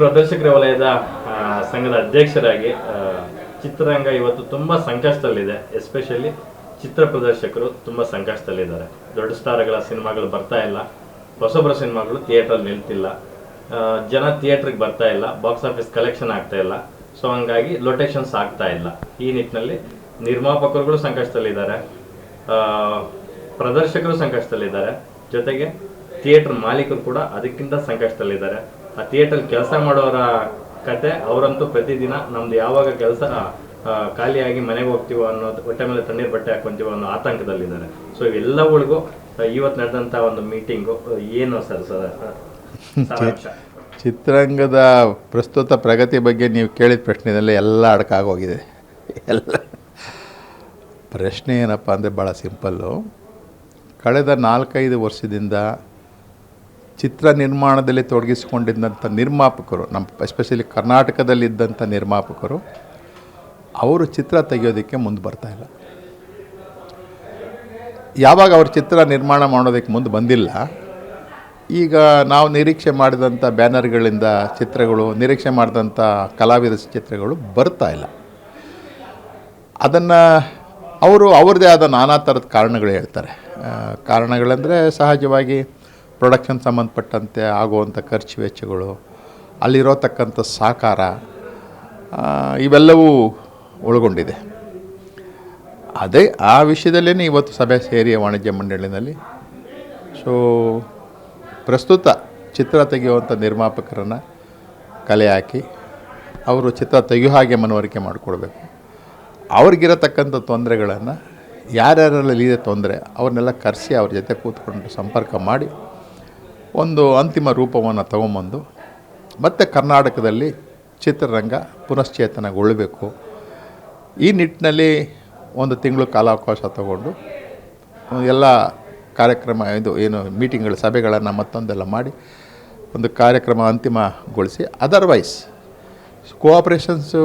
ಪ್ರದರ್ಶಕರ ವಲಯದ ಸಂಘದ ಅಧ್ಯಕ್ಷರಾಗಿ ಚಿತ್ರರಂಗ ಇವತ್ತು ತುಂಬ ಸಂಕಷ್ಟದಲ್ಲಿದೆ. ಎಸ್ಪೆಷಲಿ ಚಿತ್ರ ಪ್ರದರ್ಶಕರು ತುಂಬ ಸಂಕಷ್ಟದಲ್ಲಿದ್ದಾರೆ. ದೊಡ್ಡ ಸ್ಟಾರ್ಗಳ ಸಿನಿಮಾಗಳು ಬರ್ತಾ ಇಲ್ಲ, ಹೊಸೊಬ್ಬರ ಸಿನಿಮಾಗಳು ಥಿಯೇಟ್ರಲ್ಲಿ ನಿಲ್ತಿಲ್ಲ, ಜನ ಥಿಯೇಟ್ರಿಗೆ ಬರ್ತಾ ಇಲ್ಲ, ಬಾಕ್ಸ್ ಆಫೀಸ್ ಕಲೆಕ್ಷನ್ ಆಗ್ತಾ ಇಲ್ಲ. ಸೊ ಹಂಗಾಗಿ ಲೊಟೇಷನ್ಸ್ ಆಗ್ತಾ ಇಲ್ಲ. ಈ ನಿಟ್ಟಿನಲ್ಲಿ ನಿರ್ಮಾಪಕರುಗಳು ಸಂಕಷ್ಟದಲ್ಲಿದ್ದಾರೆ, ಪ್ರದರ್ಶಕರು ಸಂಕಷ್ಟದಲ್ಲಿದ್ದಾರೆ, ಜೊತೆಗೆ ಥಿಯೇಟರ್ ಮಾಲೀಕರು ಕೂಡ ಅದಕ್ಕಿಂತ ಸಂಕಷ್ಟದಲ್ಲಿದ್ದಾರೆ. ಆ ಥಿಯೇಟರ್ ಕೆಲಸ ಮಾಡೋರ ಕತೆ, ಅವರಂತೂ ಪ್ರತಿದಿನ ನಮ್ದು ಯಾವಾಗ ಕೆಲಸ ಖಾಲಿಯಾಗಿ ಮನೆಗೆ ಹೋಗ್ತೀವೋ ಅನ್ನೋದು, ಹೊಟ್ಟೆ ಮೇಲೆ ತಣ್ಣೀರು ಬಟ್ಟೆ ಹಾಕೊಂತೀವೋ ಅನ್ನೋ ಆತಂಕದಲ್ಲಿದ್ದಾರೆ. ಸೊ ಇವೆಲ್ಲಗಳಿಗೂ ಇವತ್ತು ನಡೆದಂಥ ಒಂದು ಮೀಟಿಂಗು ಏನು ಸರ್ ಸಾರಾಂಶ? ಚಿತ್ರರಂಗದ ಪ್ರಸ್ತುತ ಪ್ರಗತಿ ಬಗ್ಗೆ ನೀವು ಕೇಳಿದ ಪ್ರಶ್ನೆಯಲ್ಲಿ ಎಲ್ಲ ಅಡಕಾಗೋಗಿದೆ. ಎಲ್ಲ ಪ್ರಶ್ನೆ ಏನಪ್ಪ ಅಂದರೆ ಭಾಳ ಸಿಂಪಲ್ಲು. ಕಳೆದ 4-5 ವರ್ಷದಿಂದ ಚಿತ್ರ ನಿರ್ಮಾಣದಲ್ಲಿ ತೊಡಗಿಸಿಕೊಂಡಿದ್ದಂಥ ನಿರ್ಮಾಪಕರು, ನಮ್ಮ ಎಸ್ಪೆಷಲಿ ಕರ್ನಾಟಕದಲ್ಲಿದ್ದಂಥ ನಿರ್ಮಾಪಕರು, ಅವರು ಚಿತ್ರ ತೆಗೆಯೋದಕ್ಕೆ ಮುಂದೆ ಬರ್ತಾಯಿಲ್ಲ. ಯಾವಾಗ ಅವರು ಚಿತ್ರ ನಿರ್ಮಾಣ ಮಾಡೋದಕ್ಕೆ ಮುಂದೆ ಬಂದಿಲ್ಲ, ಈಗ ನಾವು ನಿರೀಕ್ಷೆ ಮಾಡಿದಂಥ ಬ್ಯಾನರ್ಗಳಿಂದ ಚಿತ್ರಗಳು, ನಿರೀಕ್ಷೆ ಮಾಡಿದಂಥ ಕಲಾವಿದ ಚಿತ್ರಗಳು ಬರ್ತಾಯಿಲ್ಲ. ಅದನ್ನು ಅವರು ಅವ್ರದ್ದೇ ಆದ ನಾನಾ ಥರದ ಕಾರಣಗಳು ಹೇಳ್ತಾರೆ. ಕಾರಣಗಳಂದರೆ ಸಹಜವಾಗಿ ಪ್ರೊಡಕ್ಷನ್ ಸಂಬಂಧಪಟ್ಟಂತೆ ಆಗುವಂಥ ಖರ್ಚು ವೆಚ್ಚಗಳು, ಅಲ್ಲಿರೋತಕ್ಕಂಥ ಸಹಕಾರ, ಇವೆಲ್ಲವೂ ಒಳಗೊಂಡಿದೆ. ಅದೇ ಆ ವಿಷಯದಲ್ಲೇ ಇವತ್ತು ಸಭೆ ಸೇರಿ ವಾಣಿಜ್ಯ ಮಂಡಳಿನಲ್ಲಿ. ಸೊ ಪ್ರಸ್ತುತ ಚಿತ್ರ ತೆಗೆಯುವಂಥ ನಿರ್ಮಾಪಕರನ್ನು ಕಲೆ ಹಾಕಿ ಅವರು ಚಿತ್ರ ತೆಗೆಯೋ ಹಾಗೆ ಮನವರಿಕೆ ಮಾಡಿಕೊಡ್ಬೇಕು. ಅವ್ರಿಗಿರತಕ್ಕಂಥ ತೊಂದರೆಗಳನ್ನು, ಯಾರ್ಯಾರಲ್ಲಿ ಇದೆ ತೊಂದರೆ, ಅವ್ರನ್ನೆಲ್ಲ ಕರೆಸಿ ಅವ್ರ ಜೊತೆ ಕೂತ್ಕೊಂಡು ಸಂಪರ್ಕ ಮಾಡಿ ಒಂದು ಅಂತಿಮ ರೂಪವನ್ನು ತಗೊಂಬಂದು ಮತ್ತು ಕರ್ನಾಟಕದಲ್ಲಿ ಚಿತ್ರರಂಗ ಪುನಶ್ಚೇತನಗೊಳ್ಳಬೇಕು. ಈ ನಿಟ್ಟಿನಲ್ಲಿ 1 ತಿಂಗಳು ಕಾಲಾವಕಾಶ ತಗೊಂಡು ಎಲ್ಲ ಕಾರ್ಯಕ್ರಮ, ಇದು ಏನು ಮೀಟಿಂಗ್ಗಳು, ಸಭೆಗಳನ್ನು ಮತ್ತೊಂದೆಲ್ಲ ಮಾಡಿ ಒಂದು ಕಾರ್ಯಕ್ರಮ ಅಂತಿಮಗೊಳಿಸಿ, ಅದರ್ವೈಸ್ ಕೋಆಪ್ರೇಷನ್ಸು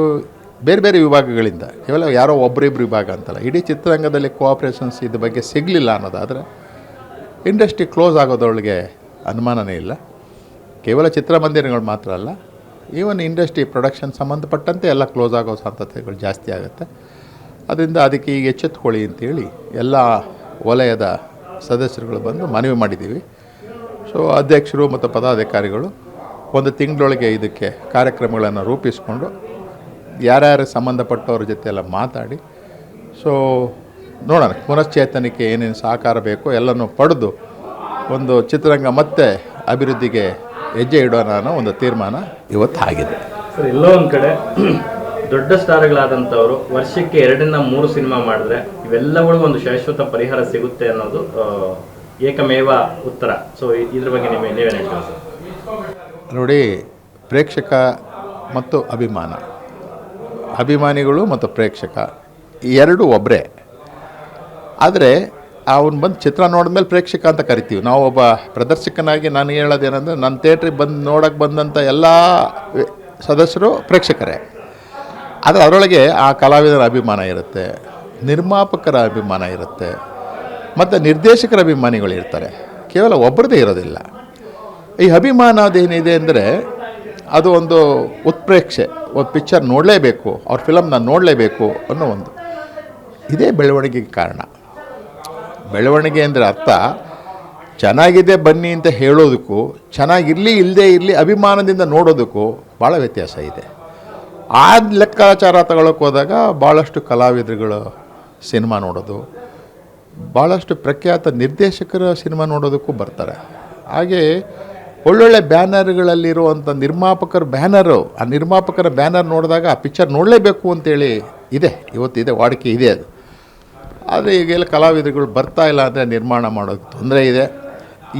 ಬೇರೆ ಬೇರೆ ವಿಭಾಗಗಳಿಂದ, ಕೇವಲ ಯಾರೋ ಒಬ್ಬರಿಬ್ಬರು ವಿಭಾಗ ಅಂತಲ್ಲ, ಇಡೀ ಚಿತ್ರರಂಗದಲ್ಲಿ ಕೋಆಪ್ರೇಷನ್ಸ್ ಇದ್ರ ಬಗ್ಗೆ ಸಿಗಲಿಲ್ಲ ಅನ್ನೋದಾದರೆ ಇಂಡಸ್ಟ್ರಿ ಕ್ಲೋಸ್ ಆಗೋದ್ರೊಳಗೆ ಅನುಮಾನನೇ ಇಲ್ಲ. ಕೇವಲ ಚಿತ್ರಮಂದಿರಗಳು ಮಾತ್ರ ಅಲ್ಲ, ಈವನ್ ಇಂಡಸ್ಟ್ರಿ ಪ್ರೊಡಕ್ಷನ್ ಸಂಬಂಧಪಟ್ಟಂತೆ ಎಲ್ಲ ಕ್ಲೋಸ್ ಆಗೋ ಸಾಧ್ಯತೆಗಳು ಜಾಸ್ತಿ ಆಗುತ್ತೆ. ಅದರಿಂದ ಅದಕ್ಕೆ ಈಗ ಎಚ್ಚೆತ್ತುಕೊಳ್ಳಿ ಅಂತೇಳಿ ಎಲ್ಲ ವಲಯದ ಸದಸ್ಯರುಗಳು ಬಂದು ಮನವಿ ಮಾಡಿದ್ದೀವಿ. ಸೊ ಅಧ್ಯಕ್ಷರು ಮತ್ತು ಪದಾಧಿಕಾರಿಗಳು 1 ತಿಂಗಳೊಳಗೆ ಇದಕ್ಕೆ ಕಾರ್ಯಕ್ರಮಗಳನ್ನು ರೂಪಿಸಿಕೊಂಡು ಯಾರ್ಯಾರು ಸಂಬಂಧಪಟ್ಟವ್ರ ಜೊತೆ ಎಲ್ಲ ಮಾತಾಡಿ, ಸೊ ನೋಡೋಣ ಪುನಶ್ಚೇತನಕ್ಕೆ ಏನೇನು ಸಹಕಾರ ಬೇಕೋ ಎಲ್ಲನೂ ಪಡೆದು ಒಂದು ಚಿತ್ರರಂಗ ಮತ್ತೆ ಅಭಿವೃದ್ಧಿಗೆ ಹೆಜ್ಜೆ ಇಡೋಣ ಅನ್ನೋ ಒಂದು ತೀರ್ಮಾನ ಇವತ್ತು ಆಗಿದೆ. ಸರ್, ಎಲ್ಲೋ ಒಂದು ಕಡೆ ದೊಡ್ಡ ಸ್ಟಾರ್ಗಳಾದಂಥವರು ವರ್ಷಕ್ಕೆ 2-3 ಸಿನಿಮಾ ಮಾಡಿದ್ರೆ ಇವೆಲ್ಲಗಳಿಗೂ ಒಂದು ಶಾಶ್ವತ ಪರಿಹಾರ ಸಿಗುತ್ತೆ ಅನ್ನೋದು ಏಕಮೇವ ಉತ್ತರ. ಸೊ ಇದ್ರ ಬಗ್ಗೆ ನೀವೇನು ಹೇಳ್ತೀರಾ ಸರ್? ನೋಡಿ, ಪ್ರೇಕ್ಷಕ ಮತ್ತು ಅಭಿಮಾನಿಗಳು ಮತ್ತು ಪ್ರೇಕ್ಷಕ ಎರಡು ಒಬ್ಬರೇ. ಆದರೆ ಅವನು ಬಂದು ಚಿತ್ರ ನೋಡಿದ್ಮೇಲೆ ಪ್ರೇಕ್ಷಕ ಅಂತ ಕರಿತೀವಿ ನಾವು. ಒಬ್ಬ ಪ್ರದರ್ಶಕನಾಗಿ ನಾನು ಹೇಳೋದೇನೆಂದರೆ, ನನ್ನ ಥಿಯೇಟ್ರಿಗೆ ಬಂದು ನೋಡೋಕ್ಕೆ ಬಂದಂಥ ಎಲ್ಲ ಸದಸ್ಯರು ಪ್ರೇಕ್ಷಕರೇ. ಆದರೆ ಅದರೊಳಗೆ ಆ ಕಲಾವಿದರ ಅಭಿಮಾನ ಇರುತ್ತೆ, ನಿರ್ಮಾಪಕರ ಅಭಿಮಾನ ಇರುತ್ತೆ, ಮತ್ತು ನಿರ್ದೇಶಕರ ಅಭಿಮಾನಿಗಳು ಇರ್ತಾರೆ. ಕೇವಲ ಒಬ್ಬರದೇ ಇರೋದಿಲ್ಲ. ಈ ಅಭಿಮಾನ ಅದೇನಿದೆ ಅಂದರೆ, ಅದು ಒಂದು ಉತ್ಪ್ರೇಕ್ಷೆ, ಒಂದು ಪಿಕ್ಚರ್ ನೋಡಲೇಬೇಕು, ಅವ್ರ ಫಿಲಮ್ ನಾನು ನೋಡಲೇಬೇಕು ಅನ್ನೋ ಒಂದು ಇದೇ ಬೆಳವಣಿಗೆಗೆ ಕಾರಣ. ಬೆಳವಣಿಗೆ ಅಂದರೆ ಅರ್ಥ ಚೆನ್ನಾಗಿದೆ ಬನ್ನಿ ಅಂತ ಹೇಳೋದಕ್ಕೂ, ಚೆನ್ನಾಗಿರಲಿ ಇಲ್ಲದೇ ಇರಲಿ ಅಭಿಮಾನದಿಂದ ನೋಡೋದಕ್ಕೂ ಭಾಳ ವ್ಯತ್ಯಾಸ ಇದೆ. ಆ ಲೆಕ್ಕಾಚಾರ ತಗೊಳ್ಳೋಕೆ ಹೋದಾಗ ಭಾಳಷ್ಟು ಕಲಾವಿದರುಗಳು ಸಿನಿಮಾ ನೋಡೋದು, ಭಾಳಷ್ಟು ಪ್ರಖ್ಯಾತ ನಿರ್ದೇಶಕರ ಸಿನಿಮಾ ನೋಡೋದಕ್ಕೂ ಬರ್ತಾರೆ. ಹಾಗೆ ಒಳ್ಳೊಳ್ಳೆ ಬ್ಯಾನರ್ಗಳಲ್ಲಿರುವಂಥ ನಿರ್ಮಾಪಕರ ಬ್ಯಾನರು, ಆ ನಿರ್ಮಾಪಕರ ಬ್ಯಾನರ್ ನೋಡಿದಾಗ ಆ ಪಿಕ್ಚರ್ ನೋಡಲೇಬೇಕು ಅಂತೇಳಿ ಇದೆ, ಇವತ್ತಿದೆ, ವಾಡಿಕೆ ಇದೆ ಅದು. ಆದರೆ ಈಗೆಲ್ಲ ಕಲಾವಿದರುಗಳು ಬರ್ತಾ ಇಲ್ಲ ಅಂದರೆ ನಿರ್ಮಾಣ ಮಾಡೋದಕ್ಕೆ ತೊಂದರೆ ಇದೆ.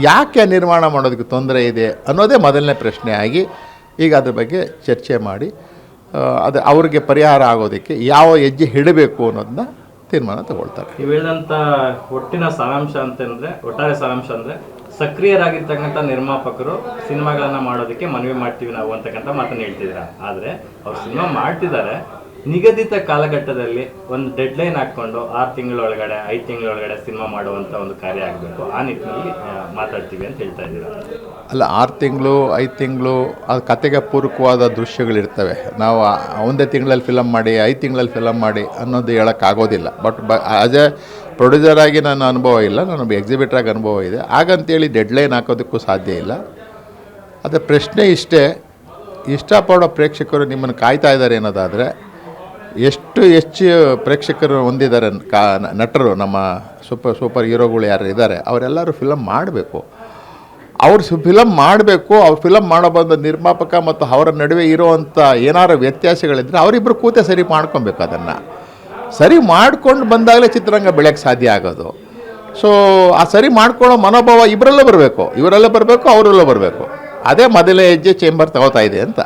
ಯಾಕೆ ನಿರ್ಮಾಣ ಮಾಡೋದಕ್ಕೆ ತೊಂದರೆ ಇದೆ ಅನ್ನೋದೇ ಮೊದಲನೇ ಪ್ರಶ್ನೆ ಆಗಿ, ಈಗ ಅದ್ರ ಬಗ್ಗೆ ಚರ್ಚೆ ಮಾಡಿ ಅದು ಅವ್ರಿಗೆ ಪರಿಹಾರ ಆಗೋದಕ್ಕೆ ಯಾವ ಹೆಜ್ಜೆ ಇಡಬೇಕು ಅನ್ನೋದನ್ನ ತೀರ್ಮಾನ ತಗೊಳ್ತಾರೆ. ನೀವು ಹೇಳಿದಂಥ ಒಟ್ಟಾರೆ ಸಾರಾಂಶ ಅಂದರೆ ಸಕ್ರಿಯರಾಗಿರ್ತಕ್ಕಂಥ ನಿರ್ಮಾಪಕರು ಸಿನಿಮಾಗಳನ್ನು ಮಾಡೋದಕ್ಕೆ ಮನವಿ ಮಾಡ್ತೀವಿ ನಾವು ಅಂತಕ್ಕಂಥ ಮಾತನ್ನು ಹೇಳ್ತಿದ್ದೀರಾ. ಆದರೆ ಅವ್ರು ಸಿನಿಮಾ ಮಾಡ್ತಿದ್ದಾರೆ, ನಿಗದಿತ ಕಾಲಘಟ್ಟದಲ್ಲಿ ಒಂದು ಡೆಡ್ಲೈನ್ ಹಾಕ್ಕೊಂಡು 6 ತಿಂಗಳೊಳಗಡೆ 5 ತಿಂಗಳೊಳಗಡೆ ಸಿನಿಮಾ ಮಾಡುವಂಥ ಒಂದು ಕಾರ್ಯ ಆಗಬೇಕು, ಆ ನಿಟ್ಟಿನಲ್ಲಿ ಮಾತಾಡ್ತೀವಿ ಅಂತ ಹೇಳ್ತಾ ಇದ್ದೀರಾ? ಅಲ್ಲ, 6 ತಿಂಗಳು 5 ತಿಂಗಳು ಅದು ಕತೆಗೆ ಪೂರಕವಾದ ದೃಶ್ಯಗಳಿರ್ತವೆ. ನಾವು ಒಂದೇ ತಿಂಗಳಲ್ಲಿ ಫಿಲಮ್ ಮಾಡಿ 5 ತಿಂಗಳಲ್ಲಿ ಫಿಲಮ್ ಮಾಡಿ ಅನ್ನೋದು ಹೇಳೋಕ್ಕಾಗೋದಿಲ್ಲ. ಬಟ್ ಆ್ಯಸ್ ಎ ಪ್ರೊಡ್ಯೂಸರ್ ಆಗಿ ನನ್ನ ಅನುಭವ ಇಲ್ಲ, ನಾನು ಎಕ್ಸಿಬಿಟ್ರಾಗಿ ಅನುಭವ ಇದೆ. ಹಾಗಂತೇಳಿ ಡೆಡ್ಲೈನ್ ಹಾಕೋದಕ್ಕೂ ಸಾಧ್ಯ ಇಲ್ಲ. ಅದೇ ಪ್ರಶ್ನೆ ಇಷ್ಟೇ, ಇಷ್ಟಪಡೋ ಪ್ರೇಕ್ಷಕರು ನಿಮ್ಮನ್ನು ಕಾಯ್ತಾ ಇದ್ದಾರೆ ಅನ್ನೋದಾದರೆ, ಎಷ್ಟು ಹೆಚ್ಚು ಪ್ರೇಕ್ಷಕರು ಹೊಂದಿದ್ದಾರೆ ನಟರು, ನಮ್ಮ ಸೂಪರ್ ಹೀರೋಗಳು ಯಾರು ಇದ್ದಾರೆ ಅವರೆಲ್ಲರೂ ಫಿಲಮ್ ಮಾಡಬೇಕು. ಅವ್ರು ಫಿಲಮ್ ಮಾಡಬೇಕು. ಅವ್ರು ಫಿಲಮ್ ಮಾಡೋ ಬಂದ ನಿರ್ಮಾಪಕ ಮತ್ತು ಅವರ ನಡುವೆ ಇರೋವಂಥ ಏನಾರು ವ್ಯತ್ಯಾಸಗಳಿದ್ದರೆ ಅವರಿಬ್ಬರು ಕೂತೆ ಸರಿ ಮಾಡ್ಕೊಬೇಕು. ಅದನ್ನು ಸರಿ ಮಾಡ್ಕೊಂಡು ಬಂದಾಗಲೇ ಚಿತ್ರರಂಗ ಬೆಳೆಯೋಕ್ಕೆ ಸಾಧ್ಯ ಆಗೋದು. ಸೊ ಆ ಸರಿ ಮಾಡ್ಕೊಳ್ಳೋ ಮನೋಭಾವ ಇವರೆಲ್ಲ ಬರಬೇಕು, ಇವರೆಲ್ಲ ಬರಬೇಕು, ಅವರೆಲ್ಲ ಬರಬೇಕು. ಅದೇ ಮೊದಲನೇ ಹೆಜ್ಜೆ ಚೇಂಬರ್ ತಗೋತಾ ಇದೆ ಅಂತ.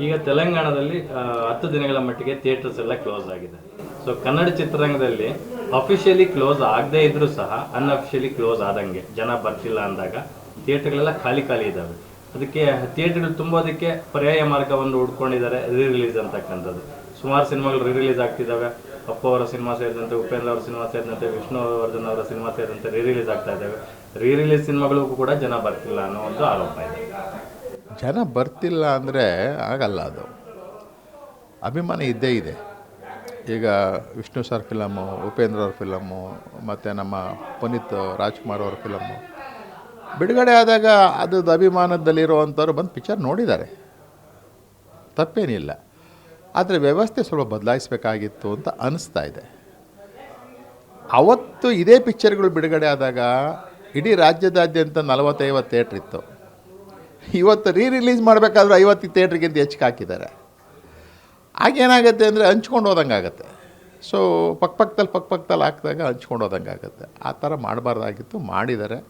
ಈಗ ತೆಲಂಗಾಣದಲ್ಲಿ 10 ದಿನಗಳ ಮಟ್ಟಿಗೆ ಥಿಯೇಟರ್ಸ್ ಎಲ್ಲ ಕ್ಲೋಸ್ ಆಗಿದೆ. ಸೊ ಕನ್ನಡ ಚಿತ್ರರಂಗದಲ್ಲಿ ಅಫಿಷಿಯಲಿ ಕ್ಲೋಸ್ ಆಗದೇ ಇದ್ರೂ ಸಹ ಅನ್ಅಫಿಷಿಯಲಿ ಕ್ಲೋಸ್ ಆದಂಗೆ, ಜನ ಬರ್ತಿಲ್ಲ ಅಂದಾಗ ಥಿಯೇಟರ್ಗಳೆಲ್ಲ ಖಾಲಿ ಇದ್ದಾವೆ. ಅದಕ್ಕೆ ಥಿಯೇಟರ್ಗಳು ತುಂಬೋದಕ್ಕೆ ಪರ್ಯಾಯ ಮಾರ್ಗವನ್ನು ಹುಡ್ಕೊಂಡಿದ್ದಾರೆ, ರಿಲೀಸ್ ಅಂತಕ್ಕಂಥದ್ದು. ಸುಮಾರು ಸಿನಿಮಾಗಳು ರಿಲೀಸ್ ಆಗ್ತಿದ್ದಾವೆ. ಅಪ್ಪು ಅವರ ಸಿನಿಮಾ ಸೇರಿದಂತೆ, ಉಪೇಂದ್ರ ಅವರ ಸಿನಿಮಾ ಸೇರಿದಂತೆ, ವಿಷ್ಣುವರ್ಧನ್ ಅವರ ಸಿನಿಮಾ ಸೇರಿದಂತೆ ರಿಲೀಸ್ ಆಗ್ತಾ ಇದ್ದಾವೆ. ರಿಲೀಸ್ ಸಿನಿಮಾಗಳಿಗೂ ಕೂಡ ಜನ ಬರ್ತಿಲ್ಲ ಅನ್ನೋ ಒಂದು ಆರೋಪ ಇದೆ. ಜನ ಬರ್ತಿಲ್ಲ ಅಂದರೆ ಆಗಲ್ಲ, ಅದು ಅಭಿಮಾನ ಇದ್ದೇ ಇದೆ. ಈಗ ವಿಷ್ಣು ಸರ್ ಫಿಲಮ್ಮು, ಉಪೇಂದ್ರ ಅವ್ರ ಫಿಲಮ್ಮು, ಮತ್ತು ನಮ್ಮ ಪುನೀತ್ ರಾಜ್ಕುಮಾರ್ ಅವ್ರ ಫಿಲಮ್ಮು ಬಿಡುಗಡೆ ಆದಾಗ ಅದು ಅಭಿಮಾನದಲ್ಲಿರುವಂಥವ್ರು ಬಂದು ಪಿಕ್ಚರ್ ನೋಡಿದ್ದಾರೆ, ತಪ್ಪೇನಿಲ್ಲ. ಆದರೆ ವ್ಯವಸ್ಥೆ ಸ್ವಲ್ಪ ಬದಲಾಯಿಸಬೇಕಾಗಿತ್ತು ಅಂತ ಅನ್ನಿಸ್ತಾ ಇದೆ. ಅವತ್ತು ಇದೇ ಪಿಕ್ಚರ್ಗಳು ಬಿಡುಗಡೆ ಆದಾಗ ಇಡೀ ರಾಜ್ಯದಾದ್ಯಂತ 40-50 ಥಿಯೇಟ್ರ್ ಇತ್ತು. ಇವತ್ತು ರಿಲೀಸ್ ಮಾಡಬೇಕಾದ್ರೂ 50 ಥಿಯೇಟ್ರಿಗಿಂತ ಹೆಚ್ಚಿಗೆ ಹಾಕಿದ್ದಾರೆ. ಆಗೇನಾಗುತ್ತೆ ಅಂದರೆ ಹಂಚ್ಕೊಂಡು ಹೋದಂಗೆ ಆಗುತ್ತೆ. ಸೊ ಪಕ್ಕದಲ್ಲಿ ಹಾಕಿದಾಗ ಹಂಚ್ಕೊಂಡು ಹೋದಂಗೆ ಆಗುತ್ತೆ. ಆ ಥರ ಮಾಡಬಾರ್ದಾಗಿತ್ತು, ಮಾಡಿದ್ದಾರೆ.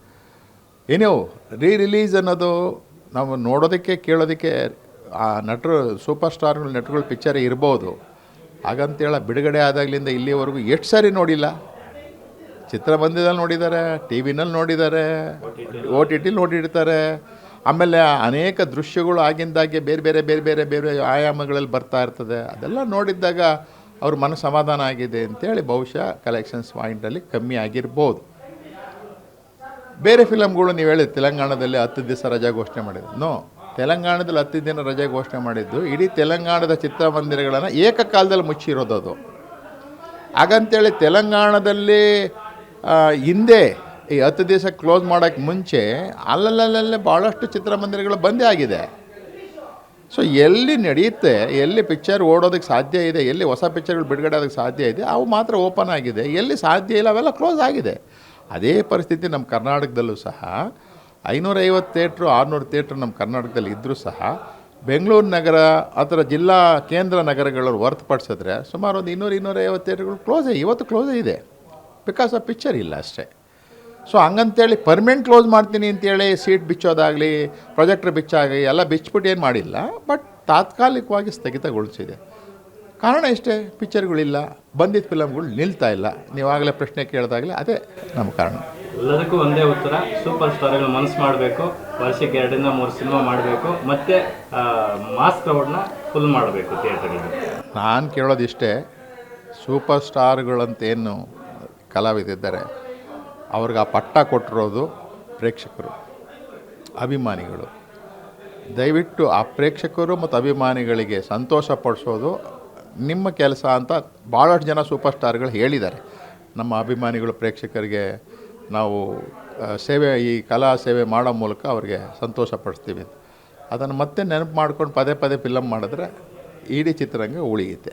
ಏನೋ ರಿಲೀಸ್ ಅನ್ನೋದು ನಾವು ನೋಡೋದಕ್ಕೆ ಕೇಳೋದಕ್ಕೆ ಆ ನಟರು, ಸೂಪರ್ ಸ್ಟಾರ್ಗಳು, ನಟರುಗಳು ಪಿಕ್ಚರೇ ಇರ್ಬೋದು. ಹಾಗಂತೇಳ ಬಿಡುಗಡೆ ಆದಾಗಲಿಂದ ಇಲ್ಲಿವರೆಗೂ ಎಷ್ಟು ಸಾರಿ ನೋಡಿಲ್ಲ. ಚಿತ್ರಮಂದಿರದಲ್ಲಿ ನೋಡಿದ್ದಾರೆ, ಟಿ ವಿನಲ್ಲಿ ನೋಡಿದ್ದಾರೆ, OTT ನೋಡಿರ್ತಾರೆ. ಆಮೇಲೆ ಅನೇಕ ದೃಶ್ಯಗಳು ಆಗಿಂದಾಗೆ ಬೇರೆ ಆಯಾಮಗಳಲ್ಲಿ ಬರ್ತಾ ಇರ್ತದೆ. ಅದೆಲ್ಲ ನೋಡಿದ್ದಾಗ ಅವ್ರ ಮನಸ್ಸು ಸಮಾಧಾನ ಆಗಿದೆ ಅಂತೇಳಿ ಬಹುಶಃ ಕಲೆಕ್ಷನ್ಸ್ ಪಾಯಿಂಟಲ್ಲಿ ಕಮ್ಮಿ ಆಗಿರ್ಬೋದು. ಬೇರೆ ಫಿಲಮ್ಗಳು ನೀವು ಹೇಳಿ ತೆಲಂಗಾಣದಲ್ಲಿ 10 ದಿವಸ ರಜೆ ಘೋಷಣೆ ಮಾಡಿದ್ದು. ತೆಲಂಗಾಣದಲ್ಲಿ 10 ದಿನ ರಜೆ ಘೋಷಣೆ ಮಾಡಿದ್ದು ಇಡೀ ತೆಲಂಗಾಣದ ಚಿತ್ರಮಂದಿರಗಳನ್ನು ಏಕಕಾಲದಲ್ಲಿ ಮುಚ್ಚಿರೋದು. ಅದು ಹಾಗಂತೇಳಿ ತೆಲಂಗಾಣದಲ್ಲಿ ಹಿಂದೆ ಈ 10 ದಿವಸ ಕ್ಲೋಸ್ ಮಾಡೋಕ್ಕೆ ಮುಂಚೆ ಅಲ್ಲಲ್ಲೇ ಭಾಳಷ್ಟು ಚಿತ್ರಮಂದಿರಗಳು ಬಂದೇ ಆಗಿದೆ. ಸೊ ಎಲ್ಲಿ ನಡೆಯುತ್ತೆ, ಎಲ್ಲಿ ಪಿಕ್ಚರ್ ಓಡೋದಕ್ಕೆ ಸಾಧ್ಯ ಇದೆ, ಎಲ್ಲಿ ಹೊಸ ಪಿಕ್ಚರ್ಗಳು ಬಿಡುಗಡೆ ಆಗೋದಕ್ಕೆ ಸಾಧ್ಯ ಇದೆ, ಅವು ಮಾತ್ರ ಓಪನ್ ಆಗಿದೆ. ಎಲ್ಲಿ ಸಾಧ್ಯ ಇಲ್ಲ ಅವೆಲ್ಲ ಕ್ಲೋಸ್ ಆಗಿದೆ. ಅದೇ ಪರಿಸ್ಥಿತಿ ನಮ್ಮ ಕರ್ನಾಟಕದಲ್ಲೂ ಸಹ 550 ಥಿಯೇಟ್ರು 600 ಥಿಯೇಟ್ರು ನಮ್ಮ ಕರ್ನಾಟಕದಲ್ಲಿ ಇದ್ದರೂ ಸಹ ಬೆಂಗಳೂರು ನಗರ ಅಥವಾ ಜಿಲ್ಲಾ ಕೇಂದ್ರ ನಗರಗಳನ್ನು ಹೊರತುಪಡಿಸಿದ್ರೆ ಸುಮಾರು ಒಂದು 200-250 ಥಿಯೇಟ್ರುಗಳು ಇವತ್ತು ಕ್ಲೋಸೇ ಇದೆ. ಬಿಕಾಸ್ ಆ ಪಿಕ್ಚರ್ ಇಲ್ಲ ಅಷ್ಟೇ. ಸೊ ಹಂಗಂತೇಳಿ ಪರ್ಮನೆಂಟ್ ಕ್ಲೋಸ್ ಮಾಡ್ತೀನಿ ಅಂತೇಳಿ ಸೀಟ್ ಬಿಚ್ಚೋದಾಗಲಿ, ಪ್ರೊಜೆಕ್ಟ್ರ್ ಬಿಚ್ಚಾಗಲಿ ಎಲ್ಲ ಬಿಚ್ಚಿಬಿಟ್ಟು ಏನು ಮಾಡಿಲ್ಲ. ಬಟ್ ತಾತ್ಕಾಲಿಕವಾಗಿ ಸ್ಥಗಿತಗೊಳಿಸಿದೆ. ಕಾರಣ ಇಷ್ಟೇ, ಪಿಕ್ಚರ್ಗಳಿಲ್ಲ, ಬಂದಿದ್ದ ಫಿಲಮ್ಗಳು ನಿಲ್ತಾ ಇಲ್ಲ. ನೀವಾಗಲೇ ಪ್ರಶ್ನೆ ಕೇಳಿದಾಗಲೇ ಅದೇ ನಮ್ಮ ಕಾರಣ. ಎಲ್ಲದಕ್ಕೂ ಒಂದೇ ಉತ್ತರ, ಸೂಪರ್ ಸ್ಟಾರ್ಗಳು ಮನಸ್ಸು ಮಾಡಬೇಕು, ವರ್ಷಕ್ಕೆ 2-3 ಸಿನಿಮಾ ಮಾಡಬೇಕು, ಮತ್ತು ಮಾಸ್ ಕ್ರೌಡ್ನ ಫುಲ್ ಮಾಡಬೇಕು ಥಿಯೇಟರ್ಗಳಿಗೆ. ನಾನು ಕೇಳೋದಿಷ್ಟೇ, ಸೂಪರ್ ಸ್ಟಾರ್ಗಳಂತೇನು ಕಲಾವಿದಿದ್ದಾರೆ ಅವ್ರಿಗೆ ಆ ಪಟ್ಟ ಕೊಟ್ಟಿರೋದು ಪ್ರೇಕ್ಷಕರು, ಅಭಿಮಾನಿಗಳು. ದಯವಿಟ್ಟು ಆ ಪ್ರೇಕ್ಷಕರು ಮತ್ತು ಅಭಿಮಾನಿಗಳಿಗೆ ಸಂತೋಷ ಪಡಿಸೋದು ನಿಮ್ಮ ಕೆಲಸ ಅಂತ ಭಾಳಷ್ಟು ಜನ ಸೂಪರ್ ಸ್ಟಾರ್ಗಳು ಹೇಳಿದ್ದಾರೆ. ನಮ್ಮ ಅಭಿಮಾನಿಗಳು ಪ್ರೇಕ್ಷಕರಿಗೆ ನಾವು ಈ ಕಲಾ ಸೇವೆ ಮಾಡೋ ಮೂಲಕ ಅವ್ರಿಗೆ ಸಂತೋಷ ಪಡಿಸ್ತೀವಿ. ಅದನ್ನು ಮತ್ತೆ ನೆನಪು ಮಾಡ್ಕೊಂಡು ಪದೇ ಫಿಲಮ್ ಮಾಡಿದ್ರೆ ಇಡೀ ಚಿತ್ರರಂಗ ಉಳಿಯುತ್ತೆ.